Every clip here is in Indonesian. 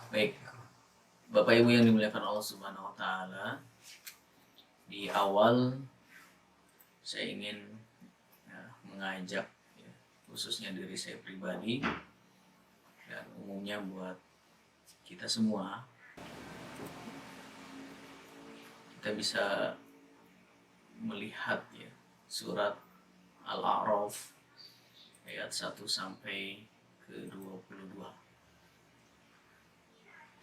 Baik, Bapak Ibu yang dimuliakan Allah Subhanahu wa taala, di awal saya ingin mengajak khususnya diri saya pribadi dan umumnya buat kita semua, kita bisa melihat surat Al-A'raf ayat 1 sampai ke 22.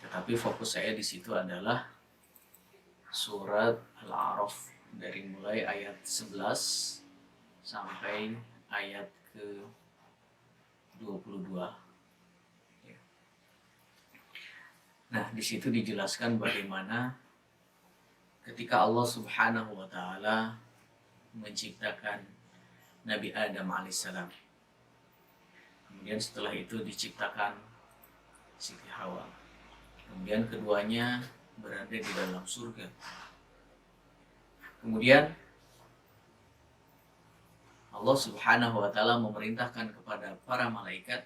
Tetapi fokus saya di situ adalah surat Al-A'raf dari mulai ayat 11 sampai ayat ke 22. Nah, di situ dijelaskan bagaimana ketika Allah Subhanahu wa taala menciptakan Nabi Adam alaihissalam. Kemudian setelah itu diciptakan Siti Hawa. Kemudian keduanya berada di dalam surga. Kemudian Allah Subhanahu wa taala memerintahkan kepada para malaikat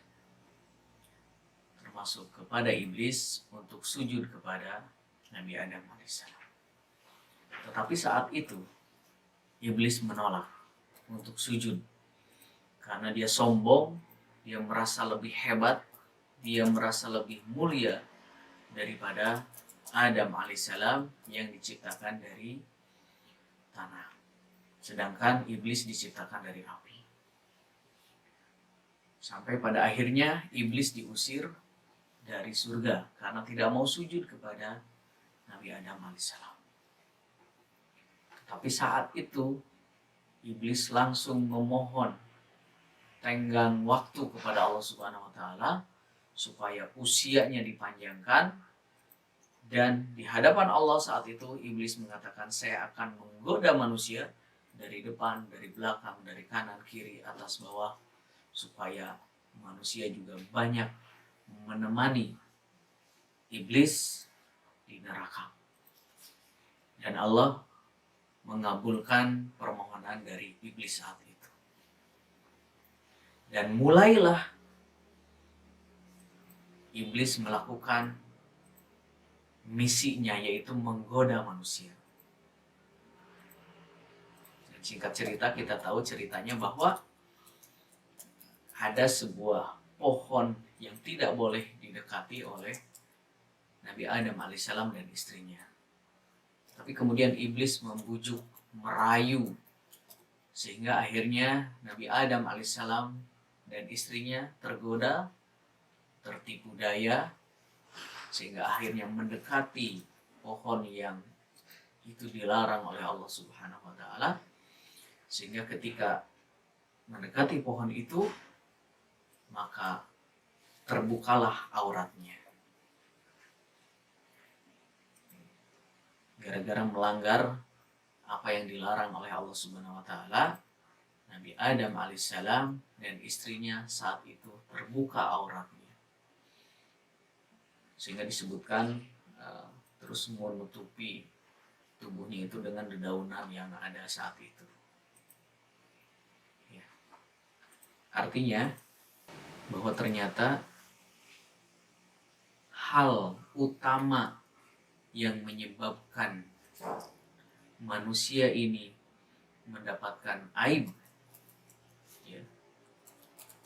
termasuk kepada iblis untuk sujud kepada Nabi Adam alaihissalam. Tetapi saat itu iblis menolak untuk sujud karena dia sombong, dia merasa lebih hebat, dia merasa lebih mulia daripada Adam alaihissalam yang diciptakan dari tanah. Sedangkan iblis diciptakan dari api. Sampai pada akhirnya iblis diusir dari surga karena tidak mau sujud kepada Nabi Adam alaihissalam. Tapi saat itu iblis langsung memohon tenggang waktu kepada Allah Subhanahu wa taala supaya usianya dipanjangkan, dan di hadapan Allah saat itu iblis mengatakan, saya akan menggoda manusia dari depan, dari belakang, dari kanan, kiri, atas, bawah, supaya manusia juga banyak menemani iblis di neraka. Dan Allah mengabulkan permohonan dari iblis saat itu. Dan mulailah iblis melakukan misinya, yaitu menggoda manusia. Dan singkat cerita, kita tahu ceritanya bahwa ada sebuah pohon yang tidak boleh didekati oleh Nabi Adam alaihissalam dan istrinya. Tapi kemudian iblis membujuk, merayu, sehingga akhirnya Nabi Adam alaihissalam dan istrinya tergoda, tertipu daya, sehingga akhirnya mendekati pohon yang itu dilarang oleh Allah Subhanahu wa taala. Sehingga ketika mendekati pohon itu, maka terbukalah auratnya. Gara-gara melanggar apa yang dilarang oleh Allah Subhanahu wa taala, Nabi Adam alaihissalam dan istrinya saat itu terbuka auratnya. Sehingga disebutkan terus menutupi tubuhnya itu dengan dedaunan yang ada saat itu. Ya. Artinya bahwa ternyata hal utama yang menyebabkan manusia ini mendapatkan aib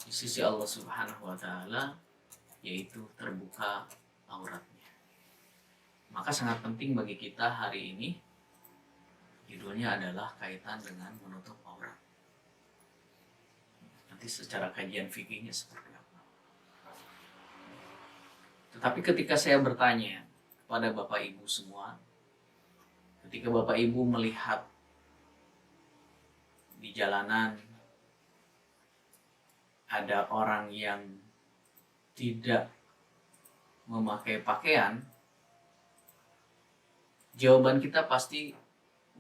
di sisi Allah Subhanahu wa taala, yaitu terbuka auratnya. Maka sangat penting bagi kita hari ini, judulnya adalah kaitan dengan menutup aurat. Nanti secara kajian fikihnya seperti apa. Tetapi ketika saya bertanya kepada Bapak Ibu semua, ketika Bapak Ibu melihat di jalanan ada orang yang tidak memakai pakaian, jawaban kita pasti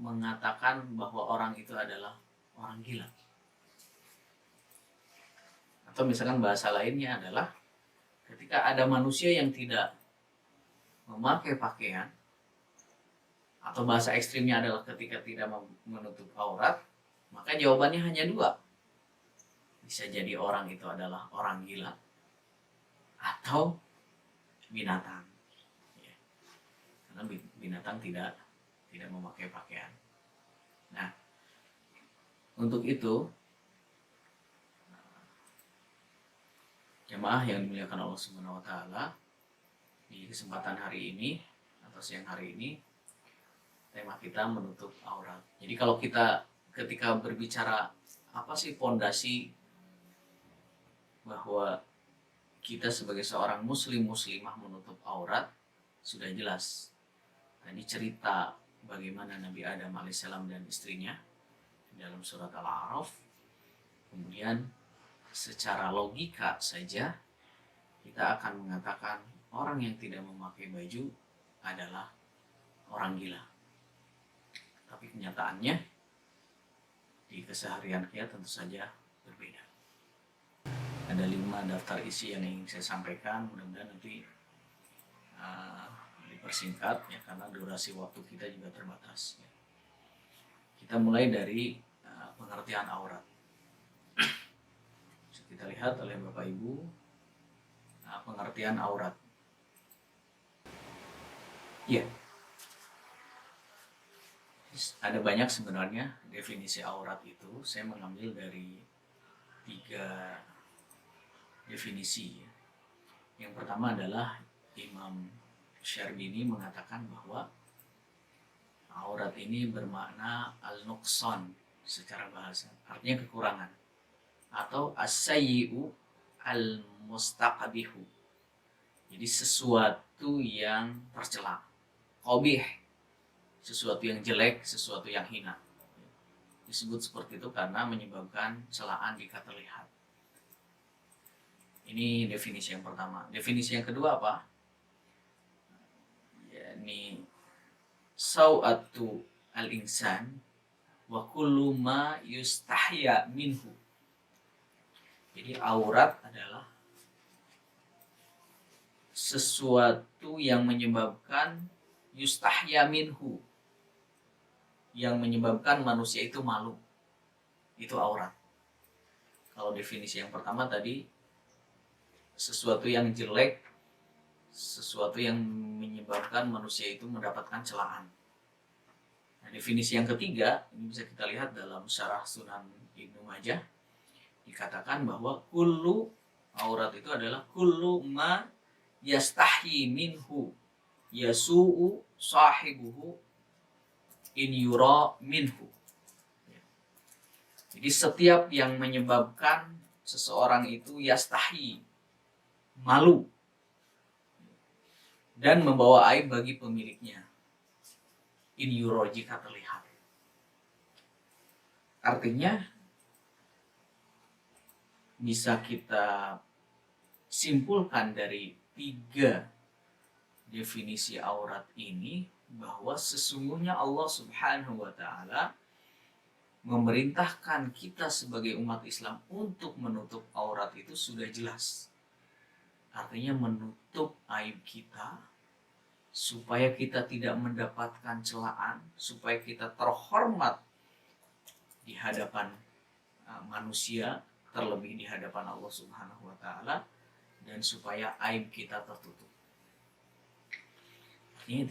mengatakan bahwa orang itu adalah orang gila. Atau misalkan bahasa lainnya adalah ketika ada manusia yang tidak memakai pakaian, atau bahasa ekstrimnya adalah ketika tidak menutup aurat, maka jawabannya hanya dua. Bisa jadi orang itu adalah orang gila atau binatang. karena binatang tidak memakai pakaian. Nah, untuk itu jemaah yang dimuliakan Allah Subhanahu wa taala, di kesempatan hari ini atau siang hari ini tema kita menutup aurat. Jadi kalau kita ketika berbicara apa sih pondasi bahwa kita sebagai seorang muslimah menutup aurat, sudah jelas. Tadi cerita bagaimana Nabi Adam alaihissalam dan istrinya dalam surat Al-A'raf. Kemudian secara logika saja kita akan mengatakan orang yang tidak memakai baju adalah orang gila. Tapi kenyataannya di keseharian kita tentu saja berbeda. Ada 5 daftar isi yang ingin saya sampaikan, mudah-mudahan nanti dipersingkat ya, karena durasi waktu kita juga terbatas ya. Kita mulai dari pengertian aurat. Bisa kita lihat oleh Bapak Ibu pengertian aurat. Ya, ada banyak sebenarnya definisi aurat itu. Saya mengambil dari 3 definisi. Yang pertama adalah Imam Syarbini mengatakan bahwa aurat ini bermakna al-nuqsan secara bahasa, artinya kekurangan, atau as-sayyi'u al-mustaqbihu. Jadi sesuatu yang tercela, qabih, sesuatu yang jelek, sesuatu yang hina. Disebut seperti itu karena menyebabkan celaan jika terlihat. Ini definisi yang pertama. Definisi yang kedua apa? Yakni sawatu al-insan wa kullu ma yustahya minhu. Jadi aurat adalah sesuatu yang menyebabkan yustahya minhu, yang menyebabkan manusia itu malu. Itu aurat. Kalau definisi yang pertama tadi sesuatu yang jelek, sesuatu yang menyebabkan manusia itu mendapatkan celaan. Nah, definisi yang ketiga ini bisa kita lihat dalam Syarah Sunan Ibnu Majah, dikatakan bahwa kullu, aurat itu adalah kullu ma yastahyi minhu yasu'u sahibuhu in yura minhu. Jadi setiap yang menyebabkan seseorang itu yastahyi, malu, dan membawa aib bagi pemiliknya, in yura, jika terlihat. Artinya bisa kita simpulkan dari 3 definisi aurat ini bahwa sesungguhnya Allah Subhanahu wa taala memerintahkan kita sebagai umat Islam untuk menutup aurat itu sudah jelas. Artinya menutup aib kita supaya kita tidak mendapatkan celaan, supaya kita terhormat di hadapan manusia, terlebih di hadapan Allah Subhanahu wa taala, dan supaya aib kita tertutup. Ini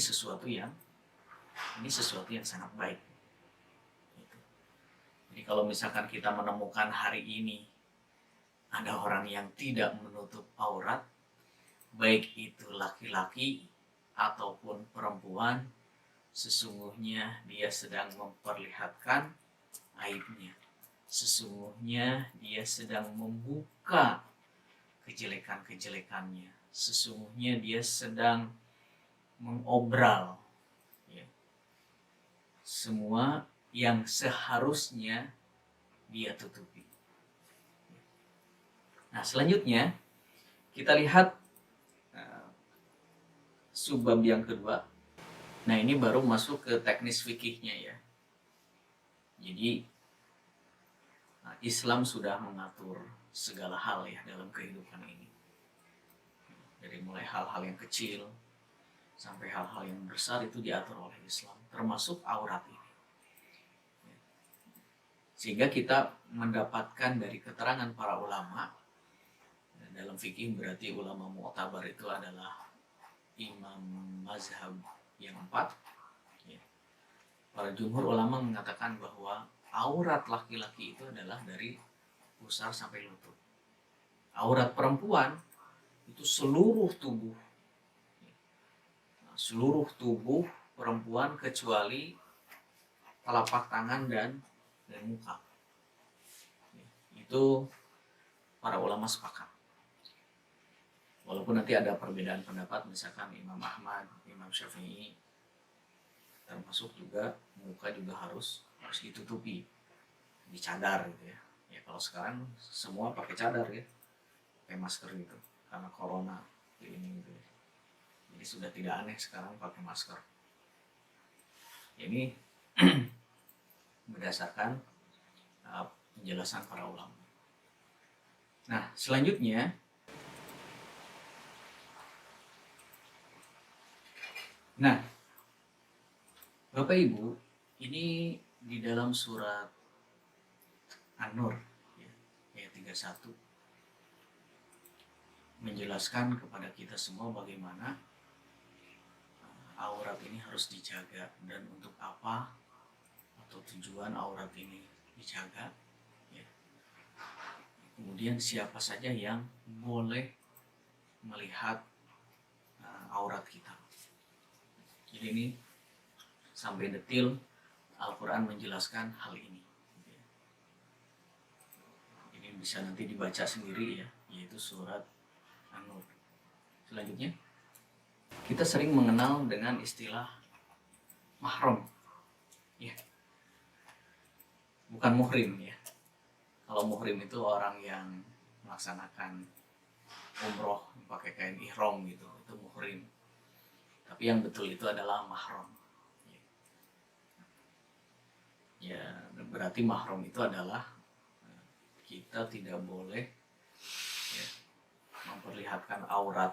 sesuatu yang sangat baik. Jadi kalau misalkan kita menemukan hari ini ada orang yang tidak menutup aurat, baik itu laki-laki ataupun perempuan, sesungguhnya dia sedang memperlihatkan aibnya. Sesungguhnya dia sedang membuka kejelekan-kejelekannya. Sesungguhnya dia sedang mengobral ya, semua yang seharusnya dia tutupi. Nah, selanjutnya kita lihat subbab yang kedua. Nah, ini baru masuk ke teknis fikihnya ya. Jadi Islam sudah mengatur segala hal ya dalam kehidupan ini. Dari mulai hal-hal yang kecil sampai hal-hal yang besar itu diatur oleh Islam, termasuk aurat ini. Sehingga kita mendapatkan dari keterangan para ulama, dalam fikih berarti ulama mu'tabar itu adalah imam mazhab yang 4, ya, para jumhur ulama mengatakan bahwa aurat laki-laki itu adalah dari pusar sampai lutut. Aurat perempuan itu seluruh tubuh. Nah, seluruh tubuh perempuan kecuali telapak tangan dan muka. Itu para ulama sepakat. Walaupun nanti ada perbedaan pendapat, misalkan Imam Ahmad, Imam Syafi'i, termasuk juga muka juga harus ditutupi, dicadar gitu ya. Ya kalau sekarang semua pakai cadar ya, pakai masker gitu, karena corona ini gitu. Jadi sudah tidak aneh sekarang pakai masker. Ini berdasarkan penjelasan para ulama. Nah, selanjutnya, Bapak Ibu, ini di dalam surat An-Nur ya, ayat 31 menjelaskan kepada kita semua bagaimana aurat ini harus dijaga dan untuk apa atau tujuan aurat ini dijaga. Ya. Kemudian siapa saja yang boleh melihat aurat kita. Jadi ini sampai detil Al-Quran menjelaskan hal ini. Ini bisa nanti dibaca sendiri ya, yaitu surat An-Nur. Selanjutnya, kita sering mengenal dengan istilah mahram. Ya. Bukan muhrim ya. Kalau muhrim itu orang yang melaksanakan umroh pakai kain ihram gitu, itu muhrim. Tapi yang betul itu adalah mahram. Ya, berarti mahram itu adalah kita tidak boleh ya, memperlihatkan aurat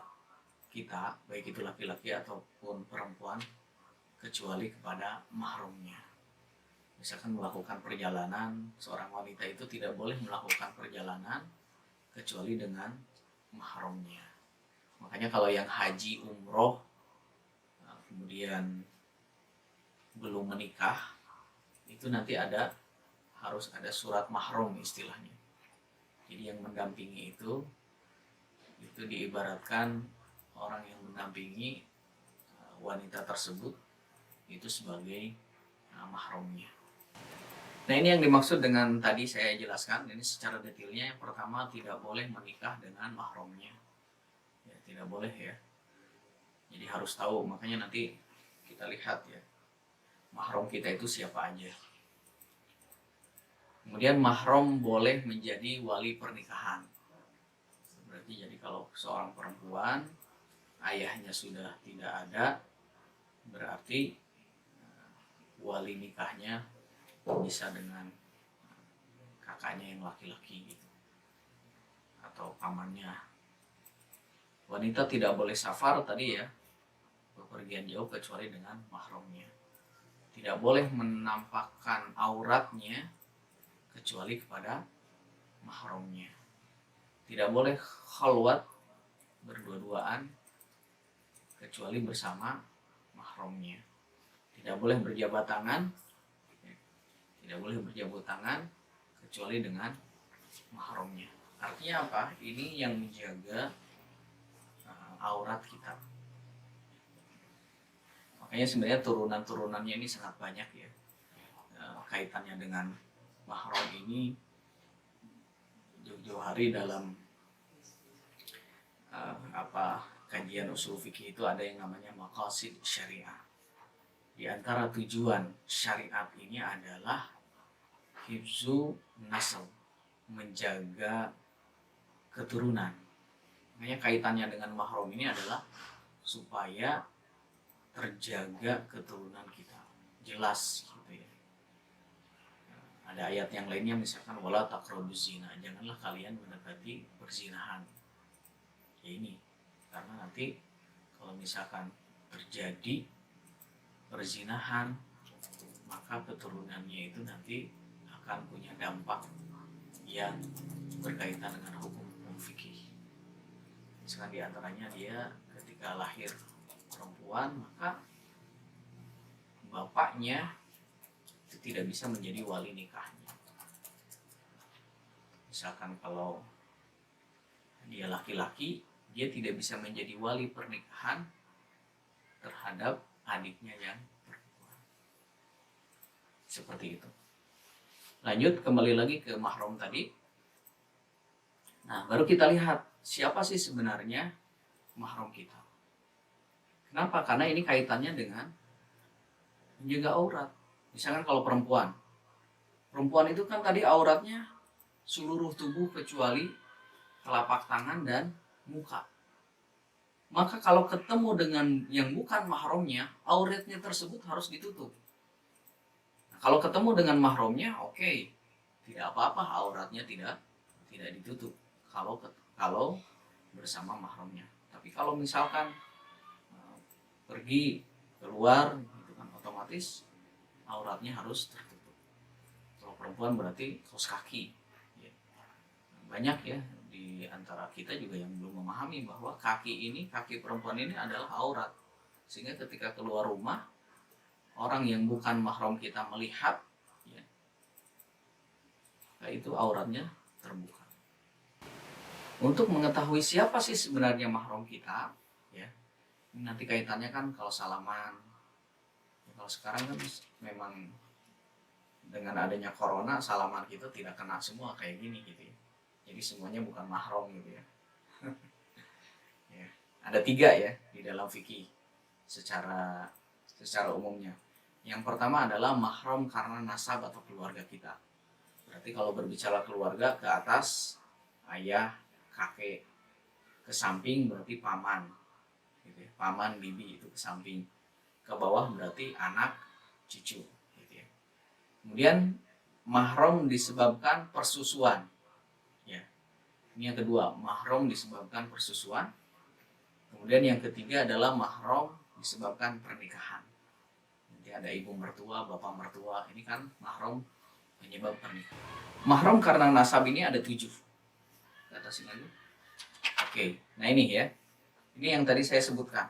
kita, baik itu laki-laki ataupun perempuan, kecuali kepada mahramnya. Misalkan melakukan perjalanan, seorang wanita itu tidak boleh melakukan perjalanan kecuali dengan mahramnya. Makanya kalau yang haji umroh kemudian belum menikah, itu nanti harus ada surat mahram istilahnya. Jadi yang mendampingi itu diibaratkan orang yang mendampingi wanita tersebut itu sebagai mahramnya. Nah, ini yang dimaksud dengan tadi saya jelaskan ini secara detailnya. Yang pertama, tidak boleh menikah dengan mahramnya. Ya, tidak boleh ya. Jadi harus tahu, makanya nanti kita lihat ya, mahram kita itu siapa aja. Kemudian mahram boleh menjadi wali pernikahan. Berarti jadi kalau seorang perempuan ayahnya sudah tidak ada, berarti wali nikahnya bisa dengan kakaknya yang laki-laki gitu, atau pamannya. Wanita tidak boleh safar tadi ya, bepergian jauh kecuali dengan mahramnya. Tidak boleh menampakkan auratnya kecuali kepada mahramnya. Tidak boleh khalwat berdua-duaan kecuali bersama mahramnya. Tidak boleh berjabat tangan, kecuali dengan mahramnya. Artinya apa? Ini yang menjaga aurat kita. Makanya sebenarnya turunan-turunannya ini sangat banyak ya. Kaitannya dengan mahram ini jauh-jauh hari dalam kajian usul fikih itu ada yang namanya maqasid syariah. Di antara tujuan syariat ini adalah hifzu nasl, menjaga keturunan. Makanya kaitannya dengan mahram ini adalah supaya terjaga keturunan kita, jelas gitu ya. Ada ayat yang lainnya misalkan wala taqrabuz zina, janganlah kalian mendekati perzinahan. Ya ini, karena nanti kalau misalkan terjadi perzinahan, maka keturunannya itu nanti akan punya dampak yang berkaitan dengan hukum fikih. Misalkan diantaranya dia ketika lahir perempuan, maka bapaknya itu tidak bisa menjadi wali nikahnya. Misalkan kalau dia laki-laki, dia tidak bisa menjadi wali pernikahan terhadap adiknya yang perempuan. Seperti itu. Lanjut, kembali lagi ke mahram tadi. Nah, baru kita lihat siapa sih sebenarnya mahram kita. Kenapa? Karena ini kaitannya dengan menjaga aurat. Misalkan kalau perempuan itu kan tadi auratnya seluruh tubuh kecuali telapak tangan dan muka. Maka kalau ketemu dengan yang bukan mahramnya, auratnya tersebut harus ditutup. Nah, kalau ketemu dengan mahramnya, oke, tidak apa-apa, auratnya tidak ditutup. Kalau bersama mahramnya. Tapi kalau misalkan pergi keluar, gitu kan, otomatis auratnya harus tertutup. Kalau perempuan berarti kaos kaki. Banyak ya di antara kita juga yang belum memahami bahwa kaki perempuan ini adalah aurat. Sehingga ketika keluar rumah, orang yang bukan mahram kita melihat, ya, itu auratnya terbuka. Untuk mengetahui siapa sih sebenarnya mahram kita, ya, nanti kaitannya kan kalau salaman. Kalau sekarang kan memang dengan adanya corona, salaman kita tidak kena semua kayak gini gitu ya. Jadi semuanya bukan mahram gitu ya. Ya, ada 3 ya di dalam fikih secara umumnya. Yang pertama adalah mahram karena nasab atau keluarga kita. Berarti kalau berbicara keluarga, ke atas ayah, kakek, ke samping berarti paman, gitu ya. Paman, bibi itu ke samping. Ke bawah berarti anak, cucu, gitu ya. Kemudian mahram disebabkan persusuan. Ini yang kedua, mahram disebabkan persusuan. Kemudian yang ketiga adalah mahram disebabkan pernikahan. Nanti ada ibu mertua, bapak mertua. Ini kan mahram penyebab pernikahan. Mahram karena nasab ini ada 7. Atas ini. Oke, nah ini ya. Ini yang tadi saya sebutkan.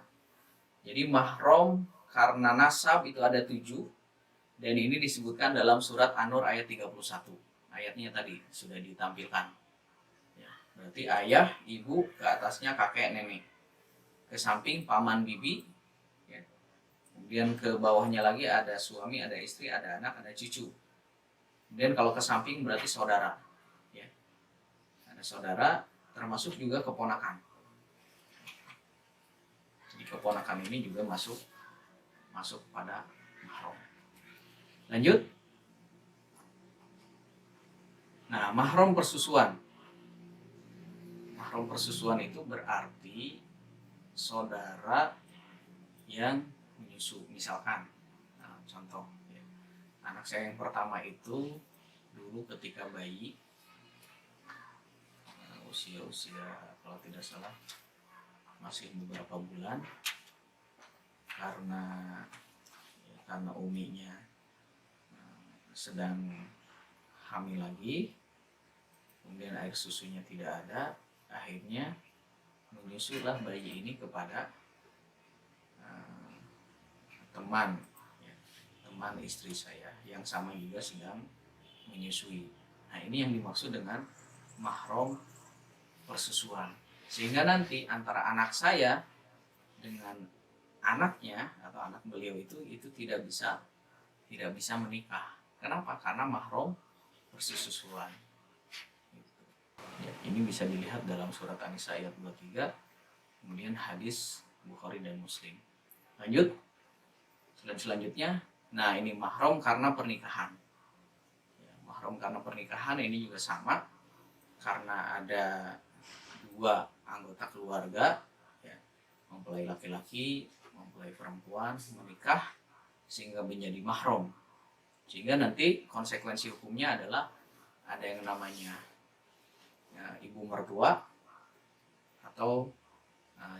Jadi mahram karena nasab itu ada 7. Dan ini disebutkan dalam surat An-Nur ayat 31. Ayatnya tadi sudah ditampilkan. Berarti ayah, ibu, ke atasnya kakek, nenek. Ke samping paman, bibi. Ya. Kemudian ke bawahnya lagi ada suami, ada istri, ada anak, ada cucu. Kemudian kalau ke samping berarti saudara. Ya. Ada saudara, termasuk juga keponakan. Jadi keponakan ini juga masuk pada mahram. Lanjut. Nah, mahram persusuan. Mahram persusuan itu berarti saudara yang menyusu. Misalkan, contoh, ya, anak saya yang pertama itu dulu ketika bayi, usia kalau tidak salah masih beberapa bulan, karena uminya sedang hamil lagi, kemudian air susunya tidak ada, akhirnya menyusulah bayi ini kepada teman istri saya yang sama juga sedang menyusui. Nah, ini yang dimaksud dengan mahram persusuan. Sehingga nanti antara anak saya dengan anaknya atau anak beliau itu tidak bisa menikah. Kenapa? Karena mahram persusuan. Ya, ini bisa dilihat dalam surat An-Nisa ayat 23, kemudian hadis Bukhari dan Muslim. Lanjut. Selanjutnya, nah ini mahram karena pernikahan. Ya, mahram karena pernikahan ini juga sama, karena ada 2 anggota keluarga, ya, mempelai laki-laki, mempelai perempuan menikah sehingga menjadi mahram. Sehingga nanti konsekuensi hukumnya adalah ada yang namanya ibu mertua, atau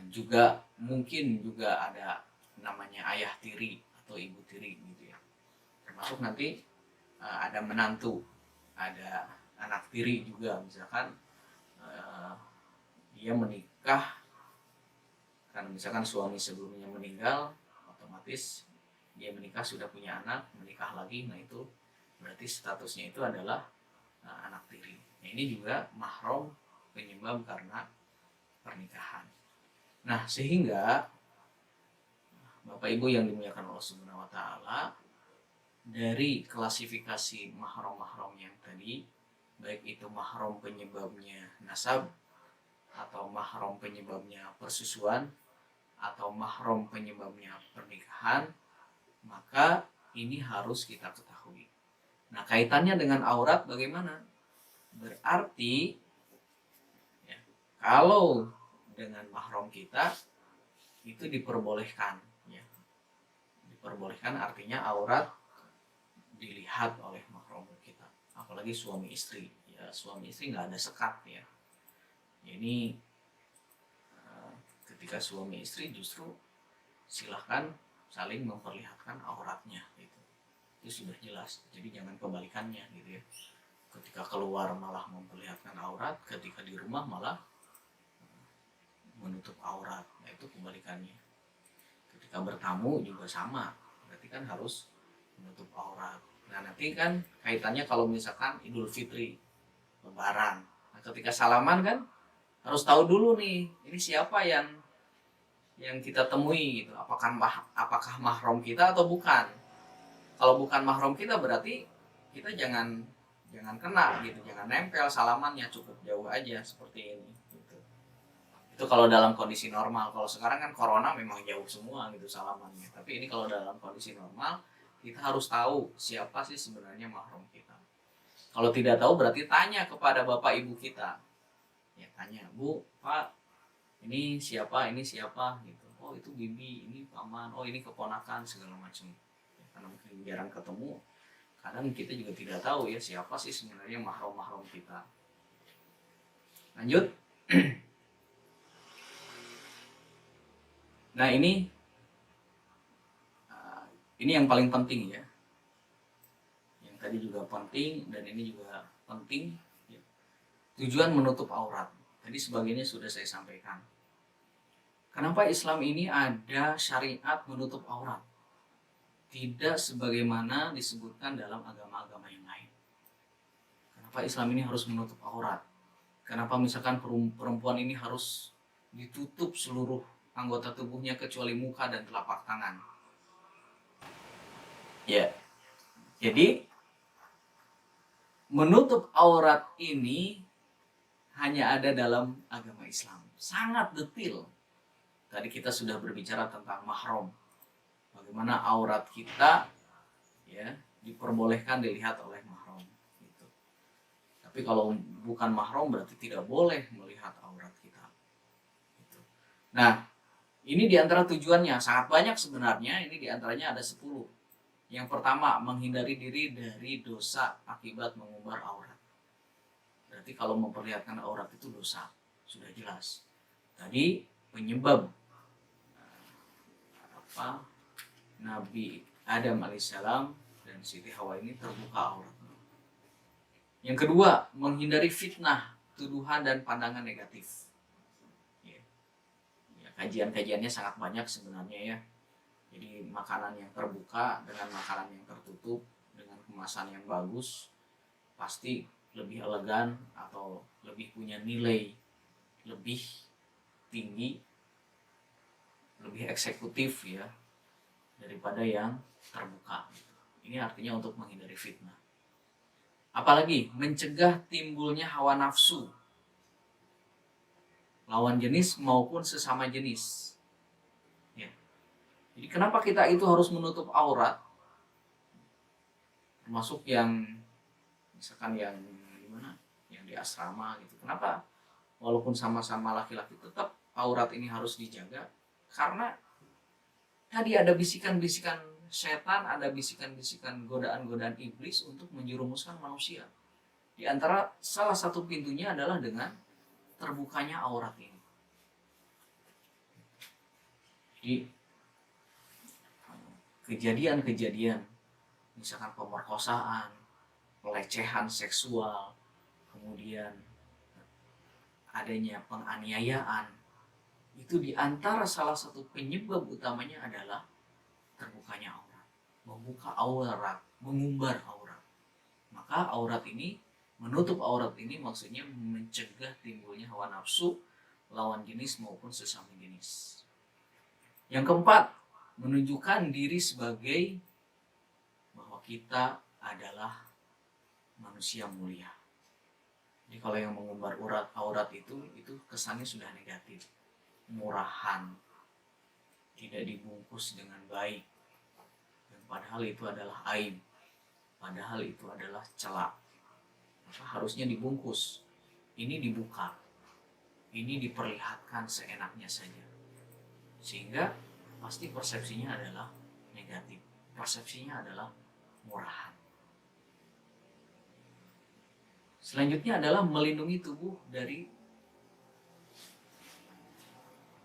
juga mungkin juga ada namanya ayah tiri atau ibu tiri gitu ya. Termasuk nanti ada menantu, ada anak tiri juga, misalkan dia menikah kan misalkan suami sebelumnya meninggal, otomatis dia menikah sudah punya anak, menikah lagi, nah itu berarti statusnya itu adalah anak tiri. Nah, ini juga mahram penyebab karena pernikahan. Nah, sehingga Bapak Ibu yang dimuliakan Allah Subhanahu wa taala, dari klasifikasi mahram-mahram yang tadi, baik itu mahram penyebabnya nasab, atau mahram penyebabnya persusuan, atau mahram penyebabnya pernikahan, maka ini harus kita ketahui. Nah, kaitannya dengan aurat bagaimana? Berarti ya, kalau dengan mahram kita itu diperbolehkan, ya. Diperbolehkan artinya aurat dilihat oleh mahram kita, apalagi suami istri. Ya, suami istri nggak ada sekat, ya. Ini ketika suami istri justru silahkan saling memperlihatkan auratnya, gitu. Itu sudah jelas. Jadi jangan kebalikannya, gitu ya. Ketika keluar malah memperlihatkan aurat, ketika di rumah malah menutup aurat. Nah, itu kebalikannya. Ketika bertamu juga sama, berarti kan harus menutup aurat. Nah, nanti kan kaitannya kalau misalkan Idul Fitri, Lebaran. Nah, ketika salaman kan harus tahu dulu nih, ini siapa yang kita temui, gitu. Apakah mahram kita atau bukan? Kalau bukan mahram kita berarti kita jangan kena, gitu, jangan nempel salamannya, cukup jauh aja seperti ini, gitu. Itu kalau dalam kondisi normal. Kalau sekarang kan corona memang jauh semua, gitu, salamannya. Tapi ini kalau dalam kondisi normal, kita harus tahu siapa sih sebenarnya mahram kita. Kalau tidak tahu berarti tanya kepada bapak ibu kita, ya, tanya, Bu, Pak, ini siapa, gitu. Oh, itu bibi, ini paman, oh, ini keponakan, segala macam. Ya, karena mungkin jarang ketemu, kadang kita juga tidak tahu ya siapa sih sebenarnya mahram kita. Lanjut. Nah, ini yang paling penting, ya. Yang tadi juga penting dan ini juga penting, ya. Tujuan menutup aurat. Tadi sebagainya sudah saya sampaikan. Kenapa Islam ini ada syariat menutup aurat? Tidak sebagaimana disebutkan dalam agama-agama yang lain. Kenapa Islam ini harus menutup aurat? Kenapa misalkan perempuan ini harus ditutup seluruh anggota tubuhnya kecuali muka dan telapak tangan? Ya, jadi menutup aurat ini hanya ada dalam agama Islam. Sangat detail. Tadi kita sudah berbicara tentang mahram. Bagaimana aurat kita, ya, diperbolehkan dilihat oleh mahram, gitu. Tapi kalau bukan mahram berarti tidak boleh melihat aurat kita, gitu. Nah, ini diantara tujuannya sangat banyak sebenarnya. Ini diantaranya ada 10. Yang pertama, menghindari diri dari dosa akibat mengumbar aurat. Berarti kalau memperlihatkan aurat itu dosa, sudah jelas. Tadi penyebab Nabi Adam alaihissalam dan Siti Hawa ini terbuka auratnya. Yang kedua, menghindari fitnah, tuduhan dan pandangan negatif. Ya, kajian-kajiannya sangat banyak sebenarnya, ya. Jadi makanan yang terbuka dengan makanan yang tertutup dengan kemasan yang bagus pasti lebih elegan atau lebih punya nilai lebih tinggi, lebih eksekutif, ya, daripada yang terbuka. Ini artinya untuk menghindari fitnah. Apalagi mencegah timbulnya hawa nafsu lawan jenis maupun sesama jenis. Ya. Jadi kenapa kita itu harus menutup aurat? Termasuk yang misalkan yang gimana? Yang di asrama, gitu. Kenapa? Walaupun sama-sama laki-laki tetap aurat ini harus dijaga, karena tadi ada bisikan-bisikan setan, ada bisikan-bisikan godaan-godaan iblis untuk menjerumuskan manusia. Di antara salah satu pintunya adalah dengan terbukanya aurat ini. Jadi kejadian-kejadian misalkan pemerkosaan, pelecehan seksual, kemudian adanya penganiayaan, itu diantara salah satu penyebab utamanya adalah terbukanya aurat. Membuka aurat, mengumbar aurat. Maka aurat ini, menutup aurat ini maksudnya mencegah timbulnya hawa nafsu lawan jenis maupun sesama jenis. Yang keempat, menunjukkan diri sebagai bahwa kita adalah manusia mulia. Jadi kalau yang mengumbar aurat itu kesannya sudah negatif, murahan, tidak dibungkus dengan baik, dan padahal itu adalah aib, padahal itu adalah celak. Maka harusnya dibungkus. Ini dibuka, ini diperlihatkan seenaknya saja, sehingga pasti persepsinya adalah negatif, persepsinya adalah murahan. Selanjutnya adalah melindungi tubuh dari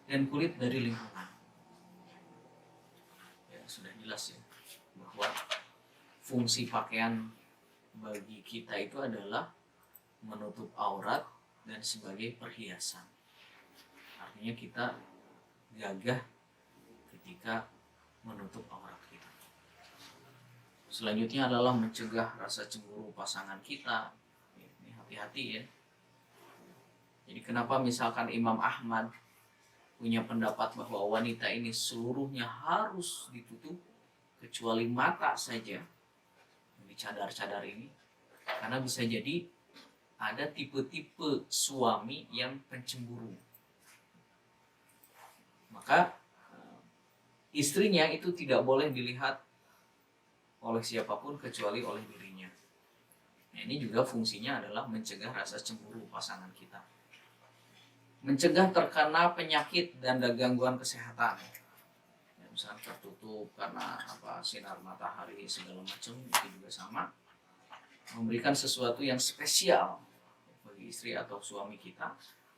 dan kulit dari lingkungan. Ya, sudah jelas ya bahwa fungsi pakaian bagi kita itu adalah menutup aurat dan sebagai perhiasan. Artinya kita gagah ketika menutup aurat kita. Selanjutnya adalah mencegah rasa cemburu pasangan kita. Ini hati-hati ya. Jadi kenapa misalkan Imam Ahmad punya pendapat bahwa wanita ini seluruhnya harus ditutup kecuali mata saja, di cadar-cadar ini, karena bisa jadi ada tipe-tipe suami yang pencemburu. Maka istrinya itu tidak boleh dilihat oleh siapapun kecuali oleh dirinya. Nah, ini juga fungsinya adalah mencegah rasa cemburu pasangan kita, mencegah terkena penyakit dan gangguan kesehatan. Ya, misalnya tertutup karena sinar matahari segala macam, itu juga sama. Memberikan sesuatu yang spesial bagi istri atau suami kita,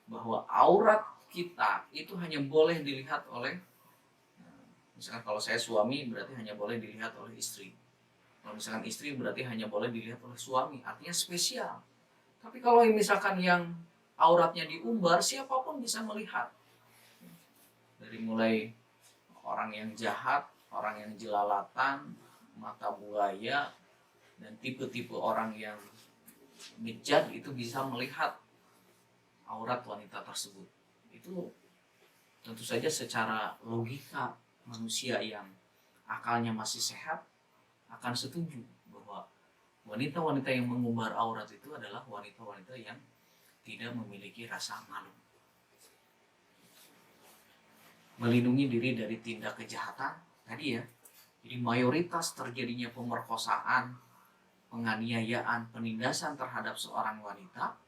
bahwa aurat kita itu hanya boleh dilihat oleh, misalkan kalau saya suami berarti hanya boleh dilihat oleh istri. Kalau misalkan istri berarti hanya boleh dilihat oleh suami, artinya spesial. Tapi kalau misalkan yang auratnya diumbar, siapapun bisa melihat. Dari mulai orang yang jahat, orang yang jelalatan, mata buaya, dan tipe-tipe orang yang bejat itu bisa melihat aurat wanita tersebut. Itu tentu saja secara logika manusia yang akalnya masih sehat akan setuju bahwa wanita-wanita yang mengumbar aurat itu adalah wanita-wanita yang tidak memiliki rasa malu. Melindungi diri dari tindak kejahatan tadi ya. Jadi mayoritas terjadinya pemerkosaan, penganiayaan, penindasan terhadap seorang wanita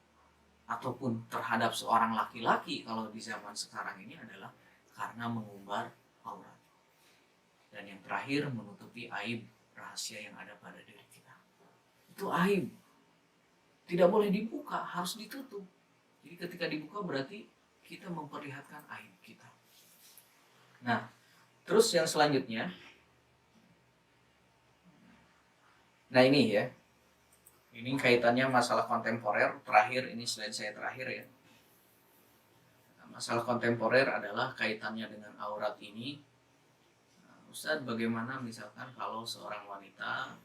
ataupun terhadap seorang laki-laki kalau di zaman sekarang ini adalah karena mengumbar aurat. Dan yang terakhir, menutupi aib rahasia yang ada pada diri kita. Itu aib. Tidak boleh dibuka, harus ditutup. Jadi ketika dibuka berarti kita memperlihatkan aib kita. Nah, terus yang selanjutnya, nah ini ya, ini kaitannya masalah kontemporer. Terakhir, ini slide saya terakhir ya. Masalah kontemporer adalah kaitannya dengan aurat ini. Ustadz, bagaimana misalkan kalau seorang wanita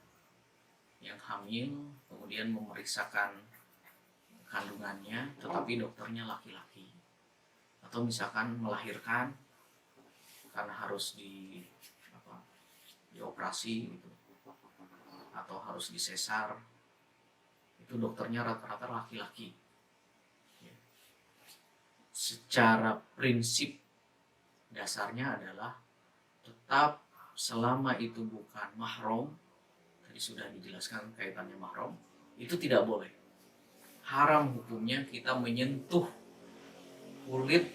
yang hamil kemudian memeriksakan kandungannya tetapi dokternya laki-laki, atau misalkan melahirkan karena harus dioperasi gitu, atau harus disesar, itu dokternya rata-rata laki-laki. Secara prinsip dasarnya adalah tetap selama itu bukan mahram, tadi sudah dijelaskan kaitannya mahram, itu tidak boleh. Haram hukumnya kita menyentuh kulit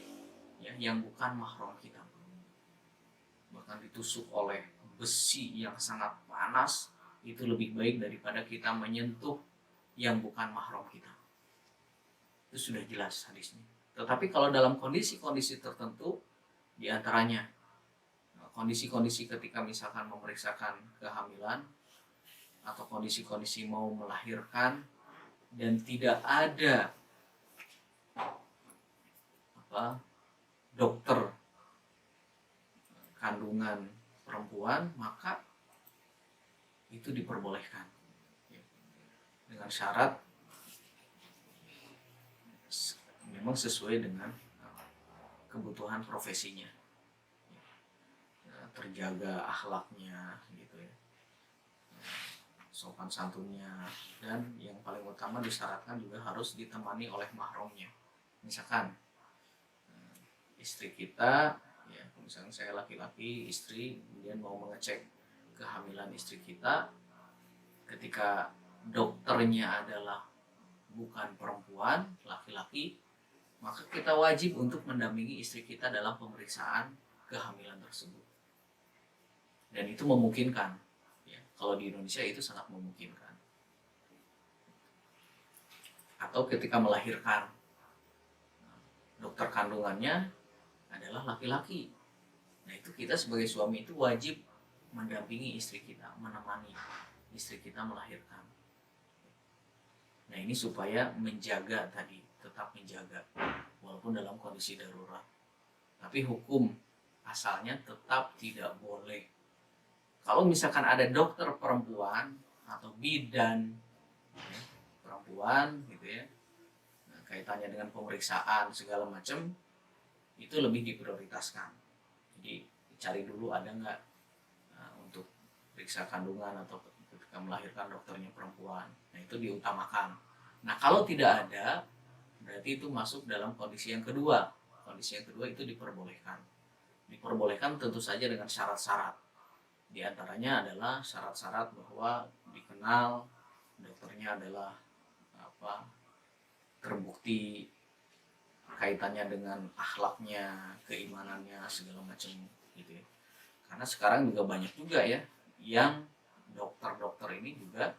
ya, yang bukan mahram kita. Bahkan ditusuk oleh besi yang sangat panas, itu lebih baik daripada kita menyentuh yang bukan mahram kita. Itu sudah jelas hadisnya. Tetapi kalau dalam kondisi-kondisi tertentu, diantaranya kondisi-kondisi ketika misalkan memeriksakan kehamilan atau kondisi-kondisi mau melahirkan dan tidak ada dokter kandungan perempuan, maka itu diperbolehkan dengan syarat memang sesuai dengan kebutuhan profesinya, terjaga akhlaknya gitu ya, sopan santunnya, dan yang paling utama disyaratkan juga harus ditemani oleh mahramnya. Misalkan istri kita, ya misalkan saya laki-laki, istri kemudian mau mengecek kehamilan istri kita, ketika dokternya adalah bukan perempuan, laki-laki, maka kita wajib untuk mendampingi istri kita dalam pemeriksaan kehamilan tersebut. Dan itu memungkinkan, ya, kalau di Indonesia itu sangat memungkinkan. Atau ketika melahirkan, dokter kandungannya adalah laki-laki. Nah itu kita sebagai suami itu wajib mendampingi istri kita, menemani istri kita melahirkan. Nah ini supaya menjaga tadi, tetap menjaga walaupun dalam kondisi darurat. Tapi hukum asalnya tetap tidak boleh. Kalau misalkan ada dokter perempuan atau bidan perempuan gitu ya, nah, kaitannya dengan pemeriksaan segala macam, itu lebih diprioritaskan. Jadi cari dulu ada nggak untuk periksa kandungan atau ketika melahirkan dokternya perempuan. Nah itu diutamakan. Nah kalau tidak ada, berarti itu masuk dalam kondisi yang kedua. Kondisi yang kedua itu diperbolehkan. Diperbolehkan tentu saja dengan syarat-syarat. Di antaranya adalah syarat-syarat bahwa dikenal dokternya adalah terbukti kaitannya dengan akhlaknya, keimanannya, segala macam gitu ya. Karena sekarang juga banyak juga ya yang dokter-dokter ini juga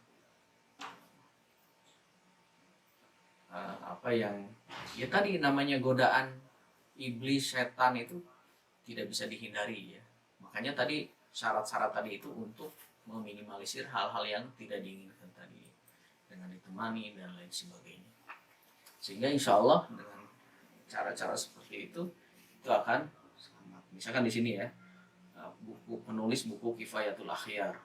yang ya tadi namanya godaan iblis, setan itu tidak bisa dihindari ya. Makanya tadi syarat-syarat tadi itu untuk meminimalisir hal-hal yang tidak diinginkan tadi dengan ditemani dan lain sebagainya. Sehingga insya Allah dengan cara-cara seperti itu akan selamat. Misalkan di sini ya, penulis buku Kifayatul Akhyar,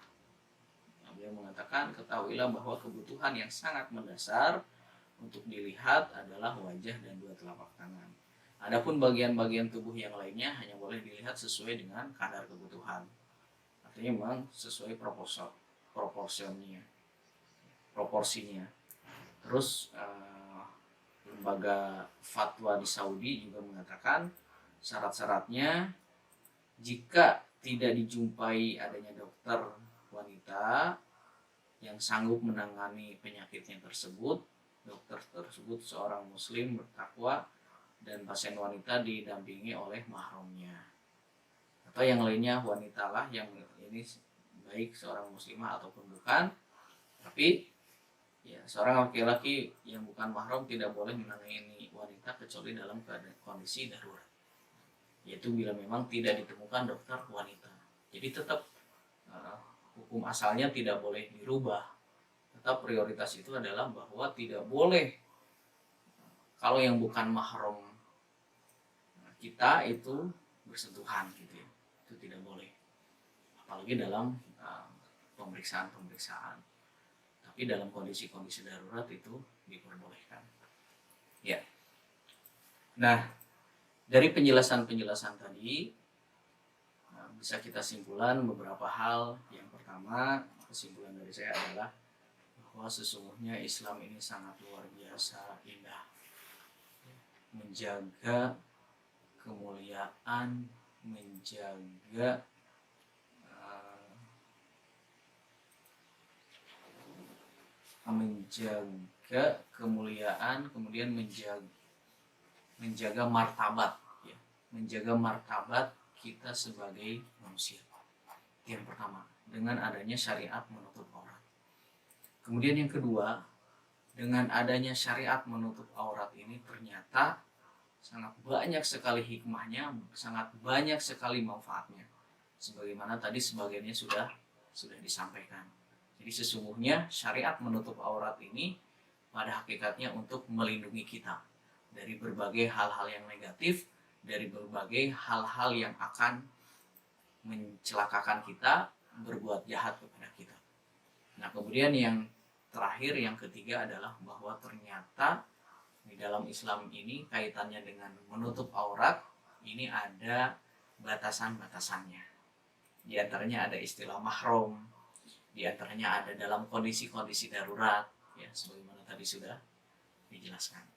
dia mengatakan, ketahuilah bahwa kebutuhan yang sangat mendasar untuk dilihat adalah wajah dan dua telapak tangan. Adapun bagian-bagian tubuh yang lainnya hanya boleh dilihat sesuai dengan kadar kebutuhan. Artinya memang sesuai proporsinya. Terus lembaga fatwa di Saudi juga mengatakan syarat-syaratnya jika tidak dijumpai adanya dokter wanita yang sanggup menangani penyakitnya tersebut, dokter tersebut seorang muslim bertakwa dan pasien wanita didampingi oleh mahramnya. Atau yang lainnya wanita lah, yang ini baik seorang muslimah ataupun bukan, tapi ya seorang laki-laki yang bukan mahram tidak boleh menangani wanita kecuali dalam kondisi darurat, yaitu bila memang tidak ditemukan dokter wanita. Jadi tetap hukum asalnya tidak boleh dirubah. Tetap prioritas itu adalah bahwa tidak boleh kalau yang bukan mahram kita itu bersentuhan gitu ya. Itu tidak boleh. Apalagi dalam pemeriksaan. Tapi dalam kondisi-kondisi darurat itu diperbolehkan. Ya. Nah, dari penjelasan-penjelasan tadi bisa kita simpulkan beberapa hal. Yang pertama, kesimpulan dari saya adalah bahwa sesungguhnya Islam ini sangat luar biasa indah, menjaga kemuliaan, menjaga kemuliaan, kemudian menjaga martabat ya, menjaga martabat kita sebagai manusia. Yang pertama, dengan adanya syariat menutup aurat. Kemudian yang kedua, dengan adanya syariat menutup aurat ini ternyata sangat banyak sekali hikmahnya, sangat banyak sekali manfaatnya. Sebagaimana tadi sebagiannya sudah disampaikan. Jadi sesungguhnya syariat menutup aurat ini pada hakikatnya untuk melindungi kita dari berbagai hal-hal yang negatif dari berbagai hal-hal yang akan mencelakakan kita, berbuat jahat kepada kita. Nah, kemudian yang terakhir, yang ketiga adalah bahwa ternyata di dalam Islam ini kaitannya dengan menutup aurat ini ada batasan-batasannya. Di antaranya ada istilah mahram, di antaranya ada dalam kondisi-kondisi darurat, ya sebagaimana tadi sudah dijelaskan.